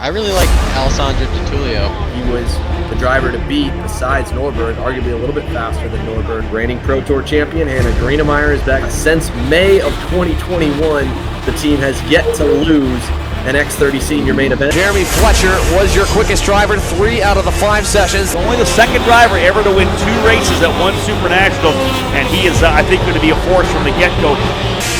I really like Alessandro De Tullio. He was the driver to beat besides Norberg, arguably a little bit faster than Norberg. Reigning Pro Tour champion Hannah Greenemeier is back. Since May of 2021, the team has yet to lose an X30 senior main event. Jeremy Fletcher was your quickest driver 3 out of the 5 sessions. Only the second driver ever to win 2 races at one Supernational, and he is, I think, going to be a force from the get-go.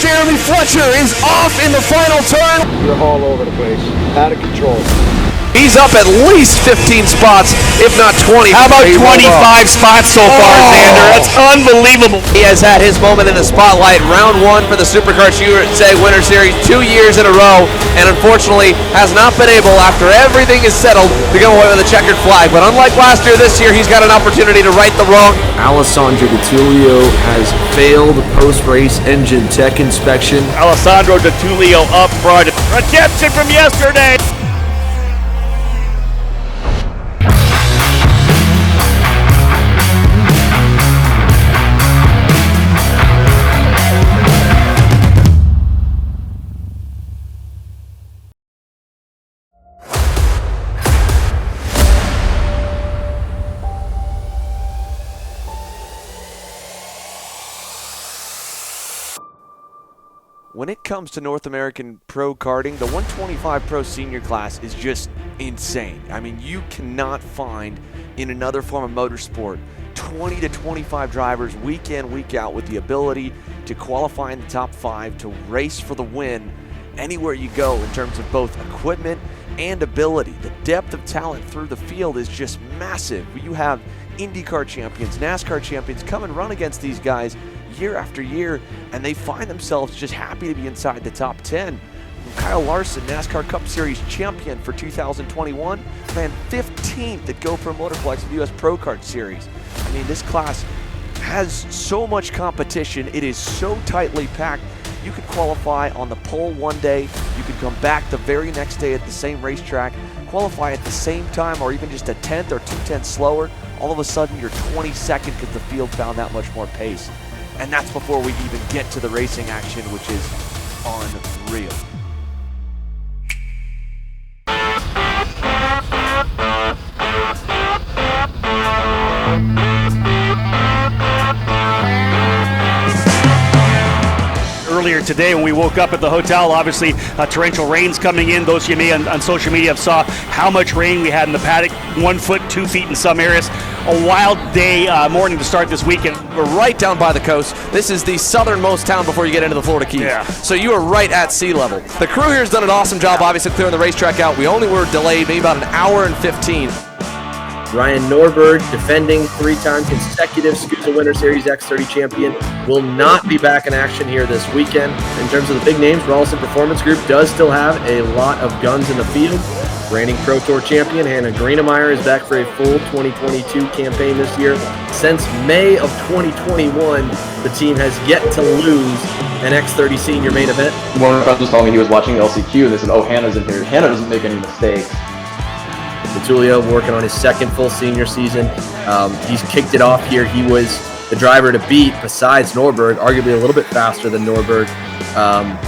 Jeremy Fletcher is off in the final turn. You're all over the place, out of control. He's up at least 15 spots, if not 20. How about 25 spots so far, Xander? That's unbelievable. He has had his moment in the spotlight. Round 1 for the Supercars USA Winter Series 2 years in a row, and unfortunately has not been able, after everything is settled, to go away with a checkered flag. But unlike last year, this year he's got an opportunity to right the wrong. Alessandro De Tullio has failed post-race engine tech inspection. Alessandro De Tullio up front. Redemption from yesterday. When it comes to North American Pro Karting, the 125 Pro Senior class is just insane. I mean, you cannot find in another form of motorsport 20 to 25 drivers week in, week out with the ability to qualify in the top 5, to race for the win anywhere you go in terms of both equipment and ability. The depth of talent through the field is just massive. You have IndyCar champions, NASCAR champions come and run against these guys year after year, and they find themselves just happy to be inside the top 10. Kyle Larson, NASCAR Cup Series champion for 2021, ran 15th at GoPro Motorplex of the US Pro Kart Series. I mean, this class has so much competition. It is so tightly packed. You could qualify on the pole one day, you could come back the very next day at the same racetrack, qualify at the same time, or even just a 10th or 2/10 slower. All of a sudden you're 22nd because the field found that much more pace. And that's before we even get to the racing action, which is unreal. Earlier today when we woke up at the hotel, obviously torrential rains coming in. Those of you may on social media have saw how much rain we had in the paddock, 1 foot, 2 feet in some areas. A wild day, morning to start this weekend. We're right down by the coast. This is the southernmost town before you get into the Florida Keys. Yeah. So you are right at sea level. The crew here has done an awesome job, obviously, clearing the racetrack out. We only were delayed maybe about an hour and 15. Ryan Norberg, defending 3-time consecutive SKUSA Winter Series X30 champion, will not be back in action here this weekend. In terms of the big names, Rawlson Performance Group does still have a lot of guns in the field. Reigning Pro Tour champion Hannah Greenemeier is back for a full 2022 campaign this year. Since May of 2021, the team has yet to lose an X30 senior main event. One of my friends was telling me he was watching LCQ and they said, oh, Hannah's in here. Hannah doesn't make any mistakes. De Tullio working on his second full senior season. He's kicked it off here. He was the driver to beat besides Norberg, arguably a little bit faster than Norberg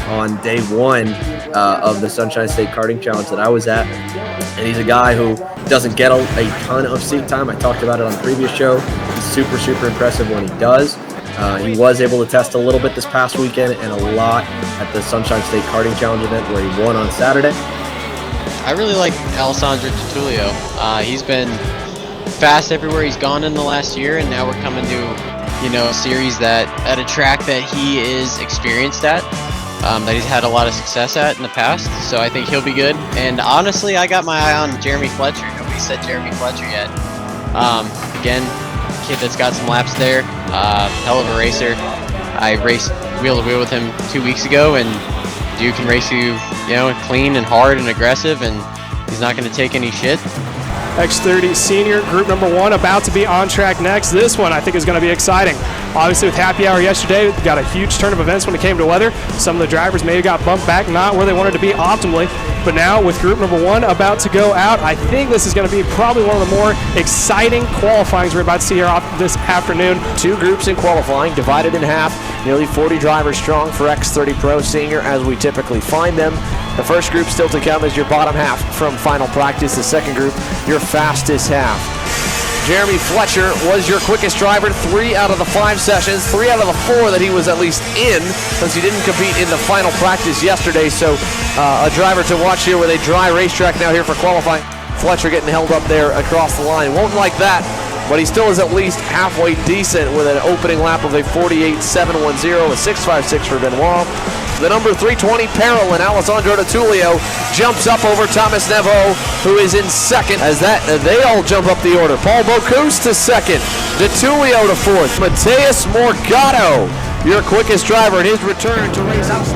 on day 1 of the Sunshine State Karting Challenge that I was at. And he's a guy who doesn't get a ton of seat time. I talked about it on the previous show. He's super, super impressive when he does. He was able to test a little bit this past weekend and a lot at the Sunshine State Karting Challenge event where he won on Saturday. I really like Alessandro De Tullio. He's been fast everywhere he's gone in the last year, and now we're coming to, a series at a track that he is experienced at, that he's had a lot of success at in the past. So I think he'll be good. And honestly, I got my eye on Jeremy Fletcher. Nobody said Jeremy Fletcher yet. Again, kid that's got some laps there. Hell of a racer. I raced wheel to wheel with him 2 weeks ago, and dude can race you, clean and hard and aggressive, and he's not going to take any shit. X30 Senior, group number 1, about to be on track next. This one I think is going to be exciting. Obviously with happy hour yesterday, we got a huge turn of events when it came to weather. Some of the drivers maybe got bumped back, not where they wanted to be optimally. But now with group number 1 about to go out, I think this is going to be probably one of the more exciting qualifyings we're about to see here this afternoon. 2 groups in qualifying, divided in half, nearly 40 drivers strong for X30 Pro Senior as we typically find them. The first group still to come is your bottom half from final practice. The second group, your fastest half. Jeremy Fletcher was your quickest driver 3 out of the 5 sessions, 3 out of the 4 that he was at least in, since he didn't compete in the final practice yesterday. So a driver to watch here with a dry racetrack now here for qualifying. Fletcher getting held up there across the line. Won't like that, but he still is at least halfway decent with an opening lap of a 48.710, a 6.56 for Benoit. The number 320 Parallel, Alessandro De Tullio, jumps up over Thomas Nevo, who is in second. As that, they all jump up the order. Paul Bocuse to second, De Tullio to fourth. Mateus Morgado, your quickest driver in his return to race out.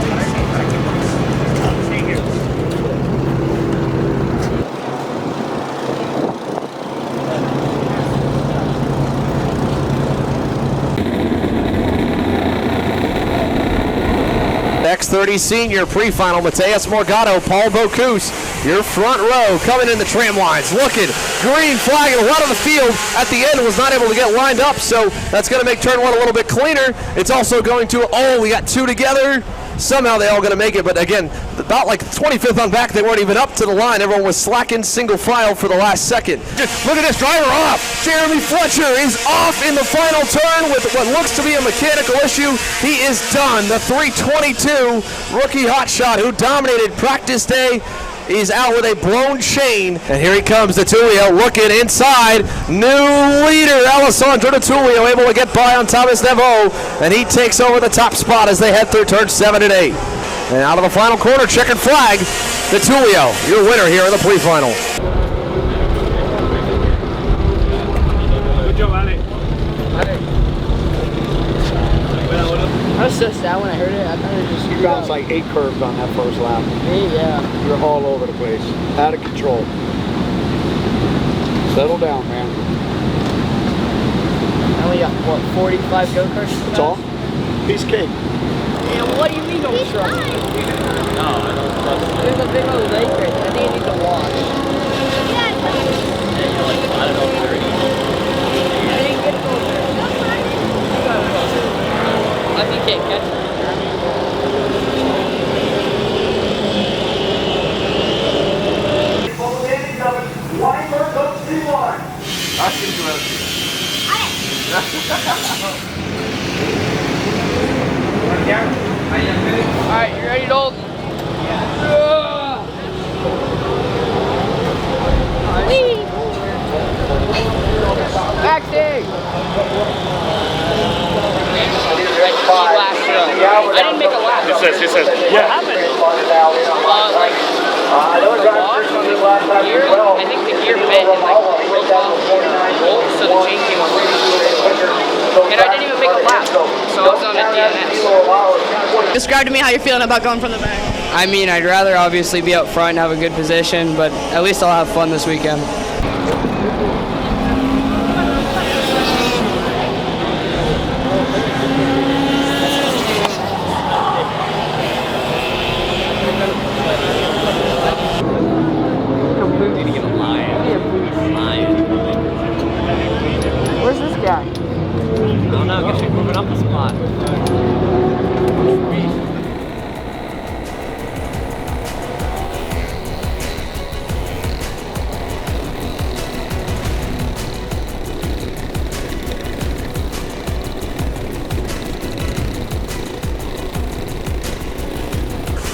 X30 Senior pre-final, Mateus Morgado, Paul Bocuse, your front row coming in the tram lines. Looking, green flag and a lot of the field at the end was not able to get lined up, so that's going to make turn 1 a little bit cleaner. It's also going to, we got 2 together. Somehow they all going to make it, but again, about like 25th on back, they weren't even up to the line. Everyone was slacking single file for the last second. Look at this driver off. Jeremy Fletcher is off in the final turn with what looks to be a mechanical issue. He is done. The 322 rookie hotshot who dominated practice day is out with a blown chain. And here he comes, De Tullio looking inside. New leader, Alessandro De Tullio, able to get by on Thomas Nevo, and he takes over the top spot as they head through turns 7 and 8. And out of the final corner, checkered flag, De Tullio, your winner here in the pre-final. Good job, Ali. I was so sad when I heard it. I thought it just... You bounced like 8 curves on that first lap. Yeah. You're all over the place. Out of control. Settle down, man. I only got, what, 45 go-karts? That's all? Piece of cake. And what do you mean don't trust me? No, I don't trust you. There's a big old lake right there. I think it needs to wash. I don't know, 30. I didn't get to go there. You got to go there. If you can't catch it. Alright, you ready, Dalton? Maxie! I didn't make a lap. He says, yeah. What happened? I think the gear bent and broke off the bolt, so the chain came off. And I didn't even make a lap, so I was on a DNS. Describe to me how you're feeling about going from the back. I mean, I'd rather obviously be up front and have a good position, but at least I'll have fun this weekend. Where's this guy? I don't know, guess you're moving up the spot.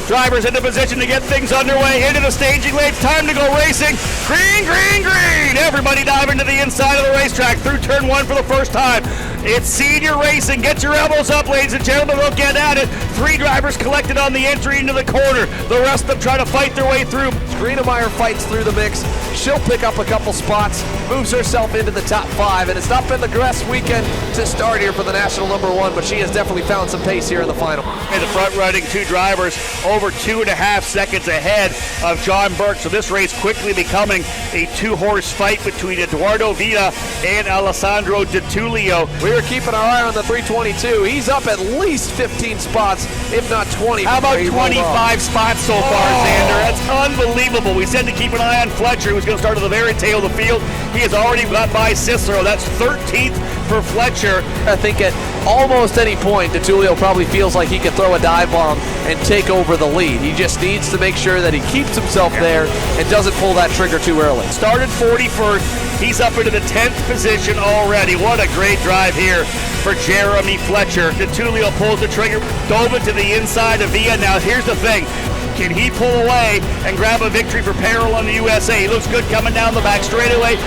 Drivers into position to get things underway, into the staging lane, time to go racing. Green, green, green! Everybody diving to the inside of the racetrack through turn 1 for the first time. It's senior racing. Get your elbows up, ladies and gentlemen. We'll get at it. 3 drivers collected on the entry into the corner. The rest of them trying to fight their way through. Greenemeier fights through the mix. She'll pick up a couple spots, moves herself into the top 5, and it's not been the best weekend to start here for the national #1, but she has definitely found some pace here in the final. And the front running 2 drivers over 2.5 seconds ahead of John Burke. So this race quickly becoming a 2-horse fight between Eduardo Vida and Alessandro De Tullio. We were keeping our eye on the 322. He's up at least 15 spots, if not 20. How about 25 spots so far, Xander? That's unbelievable. We said to keep an eye on Fletcher, who's going to start at the very tail of the field. He has already got by Cicero. That's 13th for Fletcher. I think at almost any point, De Tullio probably feels like he can throw a dive bomb and take over the lead. He just needs to make sure that he keeps himself there and doesn't pull that trigger too early. Started 41st. He's up into the 10th position already. What a great drive here for Jeremy Fletcher. De Tullio pulls the trigger, dove it to the inside of Villa. Now here's the thing. Can he pull away and grab a victory for Peril on the USA? He looks good coming down the back straightaway.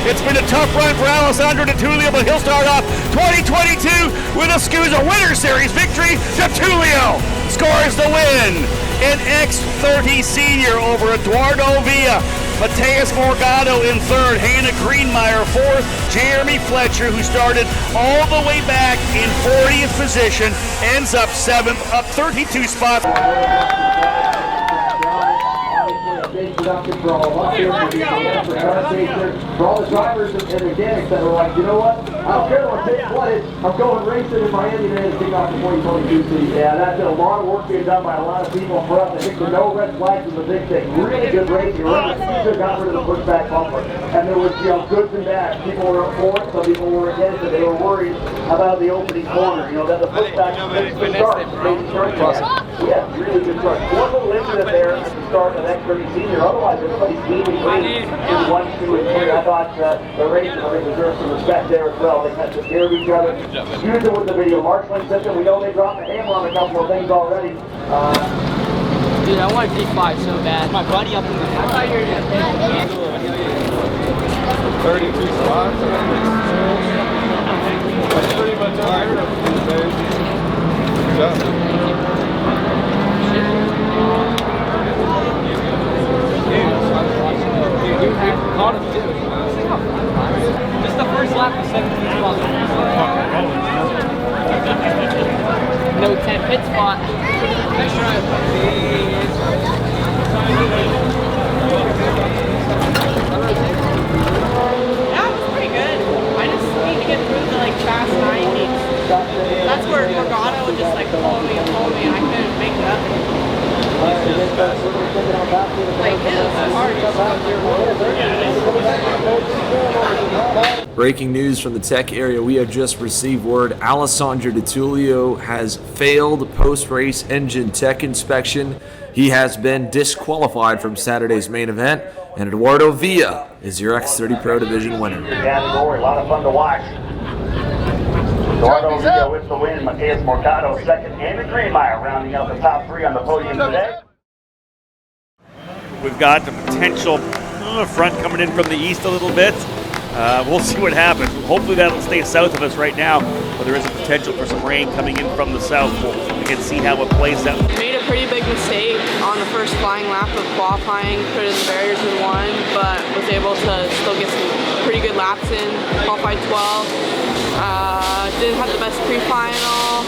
It's been a tough run for Alessandro De Tullio, but he'll start off 2022 with a SKUSA Winter Series victory. De Tullio scores the win. An X30 senior over Eduardo Villa. Mateus Morgado in third, Hannah Greenemeier fourth, Jeremy Fletcher, who started all the way back in 40th position, ends up 7th, up 32 spots. For all of us here, for all the drivers and mechanics that are like, you know what? I don't care what takes what it. I'm going racing in Miami today to kick off the 2022 season. Yeah, that's a lot of work being done by a lot of people for us. I think the no red flags was a big thing. Really good racing. SKUSA got rid of the pushback bumper, and there was goods and bads. People were for it, some people were against it. They were worried about the opening corner. That the pushback makes the start. We had really good start. One little incident there at the start of X30 Senior. Otherwise, everybody's teaming in 1, 2, and 3. I thought the race deserves some respect there as well. They had to care of each other. Use it with the video marshalling system. We know they dropped the hammer on a couple of things already. Dude, I want to P5 so bad. My buddy up in the I thought you were going to 32 spots. That's pretty much all right. Good job. Caught him too. Just the first lap was 17 spots. No 10 pit spot. Nice drive. Yeah, it was pretty good. I just need to get through the fast 90s. That's where Morgado just pulled me. I couldn't make it up. Breaking news from the tech area, we have just received word Alessandro De Tullio has failed post-race engine tech inspection. He has been disqualified from Saturday's main event, and Eduardo Villa is your X30 Pro Division winner. Category, a lot of fun to watch. Eduardo Villa with the win, Mateus Morgado second, and Greenemeier rounding out the top 3 on the podium today. We've got the potential front coming in from the east a little bit. We'll see what happens. Hopefully that'll stay south of us right now, but there is a potential for some rain coming in from the south. We'll again see how it plays out. Made a pretty big mistake on the first flying lap of qualifying, put in the barriers in 1, but was able to still get some pretty good laps in, qualified 12. Didn't have the best pre-final,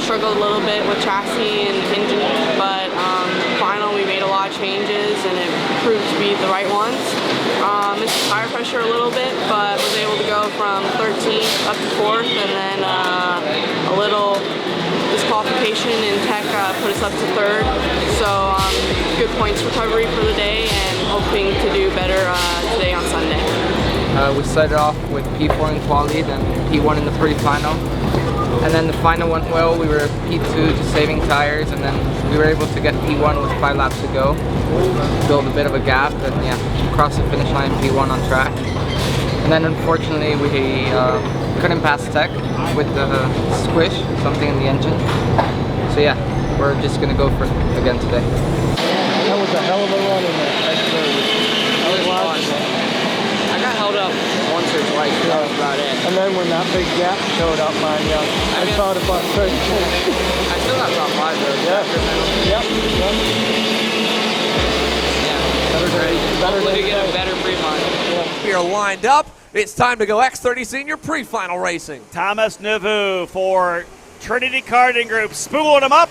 struggled a little bit with chassis and engine, but final we made a lot of changes and it proved to be the right ones. Missed tire pressure a little bit, but was able to go from 13th up to 4th, and then a little disqualification in tech put us up to 3rd. So good points recovery for the day and hoping to do better today on Sunday. We started off with P4 in quali, then P1 in the pre-final. And then the final went well. We were P2 just saving tires, and then we were able to get P1 with 5 laps to go. Build a bit of a gap, and yeah, cross the finish line P1 on track. And then unfortunately we couldn't pass tech with the squish, something in the engine. So yeah, we're just gonna go for it again today. That was a hell of a run in there. I got held up once or twice, that was about it. And then when that big gap showed up, man, I thought about 30. I still got top 5 though. Yeah. Hopefully we get a better pre-final. We are lined up. It's time to go X30 Senior pre-final racing. Thomas Nauvoo for Trinity Karting Group, spooling him up.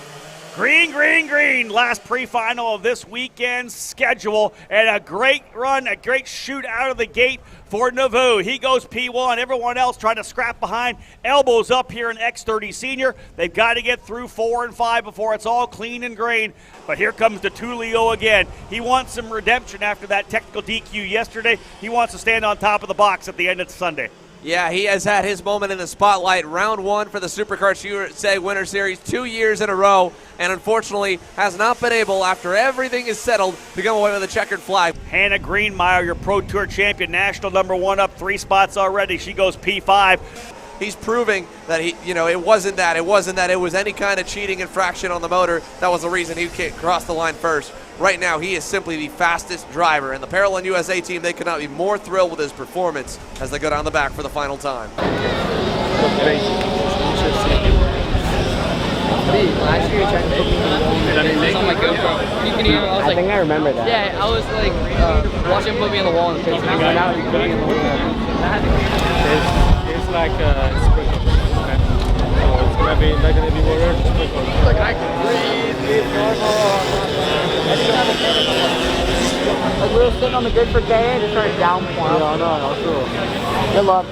Green, green, green. Last pre-final of this weekend's schedule, and a great run, a great shoot out of the gate for Nauvoo. He goes P1. Everyone else trying to scrap behind. Elbows up here in X30 Senior. They've got to get through 4 and 5 before it's all clean and green. But here comes De Tullio again. He wants some redemption after that technical DQ yesterday. He wants to stand on top of the box at the end of Sunday. Yeah, he has had his moment in the spotlight. Round 1 for the SuperKart USA Winter Series 2 years in a row, and unfortunately has not been able, after everything is settled, to come away with a checkered flag. Hannah Greenemeier, your Pro Tour champion, national #1, up 3 spots already. She goes P5. He's proving that it wasn't that it was any kind of cheating infraction on the motor that was the reason he crossed the line first. Right now, he is simply the fastest driver, and the Parallel USA team, they could not be more thrilled with his performance as they go down the back for the final time. Last year you tried to put me on my GoPro. You can hear, I think I remember that. Yeah, I was like watching him put me in the wall in the face. Now you put me in the wall. It's like sprinkles. Okay. So it's gonna be not gonna be water, sprinkles. Like I can breathe, it's normal. Like we were sitting on the grid for a day and just started downpouring. No, sure. Good luck.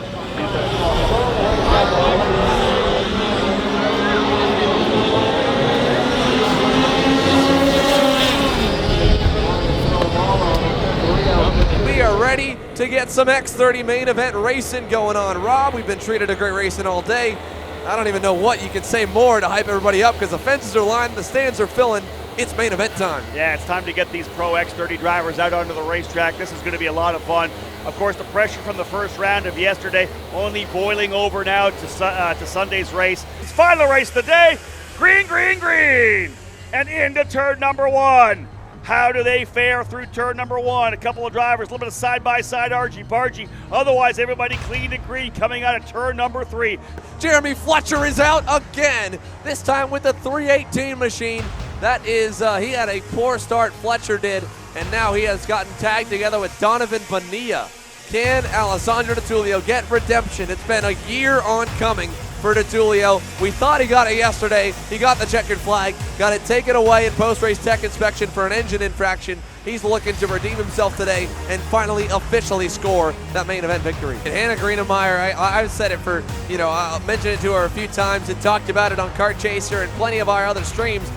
We are ready to get some X30 main event racing going on. Rob, we've been treated to great racing all day. I don't even know what you could say more to hype everybody up because the fences are lined, the stands are filling. It's main event time. Yeah, it's time to get these Pro X30 drivers out onto the racetrack. This is going to be a lot of fun. Of course, the pressure from the first round of yesterday only boiling over now to Sunday's race. It's final race of the day. Green, green, green. And into turn number 1. How do they fare through turn number 1? A couple of drivers, a little bit of side-by-side argy-bargy. Otherwise, everybody clean and green coming out of turn number 3. Jeremy Fletcher is out again, this time with the 318 machine. That is, he had a poor start, Fletcher did, and now he has gotten tagged together with Donovan Bonilla. Can Alessandro De Tullio get redemption? It's been a year on coming for De Tullio. We thought he got it yesterday. He got the checkered flag, got it taken away in post-race tech inspection for an engine infraction. He's looking to redeem himself today and finally officially score that main event victory. And Hannah Greenemeier, I've said it for, I mentioned it to her a few times and talked about it on Kart Chaser and plenty of our other streams.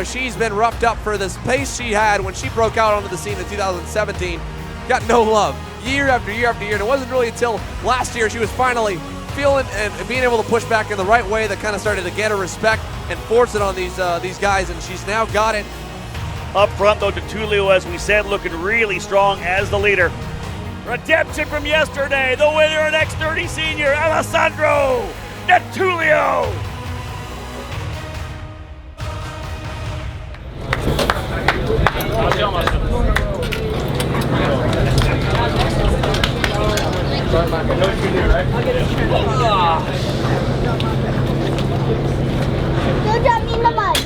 She's been roughed up for this pace she had when she broke out onto the scene in 2017. Got no love year after year after year. And it wasn't really until last year she was finally feeling and being able to push back in the right way that kind of started to get her respect and force it on these guys, and she's now got it. Up front, though, De Tullio, as we said, looking really strong as the leader. Redemption from yesterday, the winner in X30 Senior, Alessandro De Tullio. Don't drop me in the mud.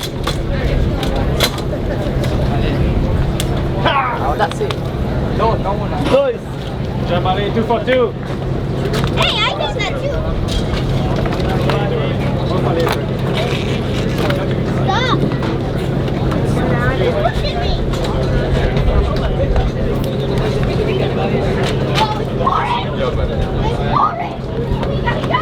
Oh, that's it. No one. Nice. Jump on in 2 for 2. Hey, I did that too. Stop. You're pushing me. Oh, it's boring. It's boring. We gotta go.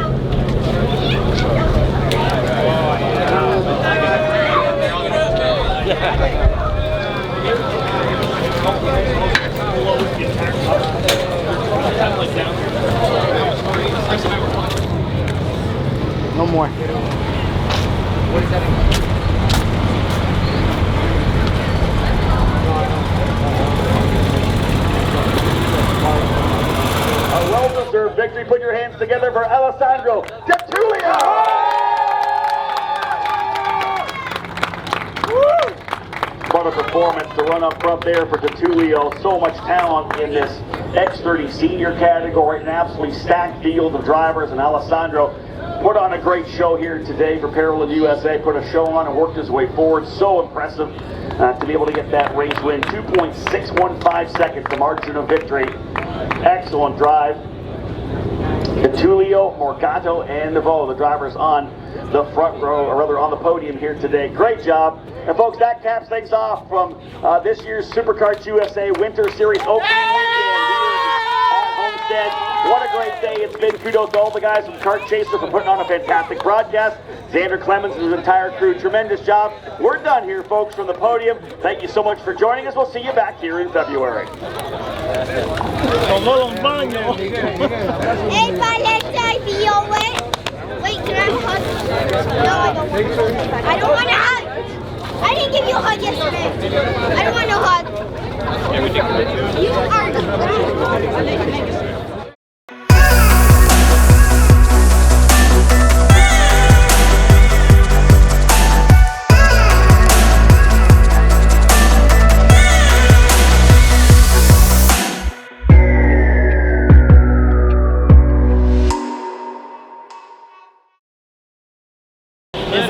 No more. What is that? A well-deserved victory. Put your hands together for Alessandro De Tullio. What a performance to run up front there for De Tullio. So much talent in this X30 senior category. An absolutely stacked field of drivers, and Alessandro put on a great show here today for Parallel USA. Put a show on and worked his way forward. So impressive to be able to get that race win. 2.615 seconds, the margin of victory. Excellent drive. De Tullio, Morgato, and Neveau, the drivers on the front row, or rather on the podium here today. Great job. And folks, that caps things off from this year's SuperKart USA Winter Series opening weekend here at Homestead. What a great day it's been. Kudos to all the guys from Kart Chaser for putting on a fantastic broadcast. Xander Clemens and his entire crew, tremendous job. We're done here, folks, from the podium. Thank you so much for joining us. We'll see you back here in February. Hey, Valentine, be your way. Wait, can I have a hug? No, I don't want a hug. I don't want a hug. I didn't give you a hug yesterday. I don't want no hug. You are the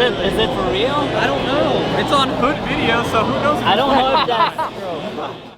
Is it for real? I don't know. It's on foot video, so who knows? I don't know if that's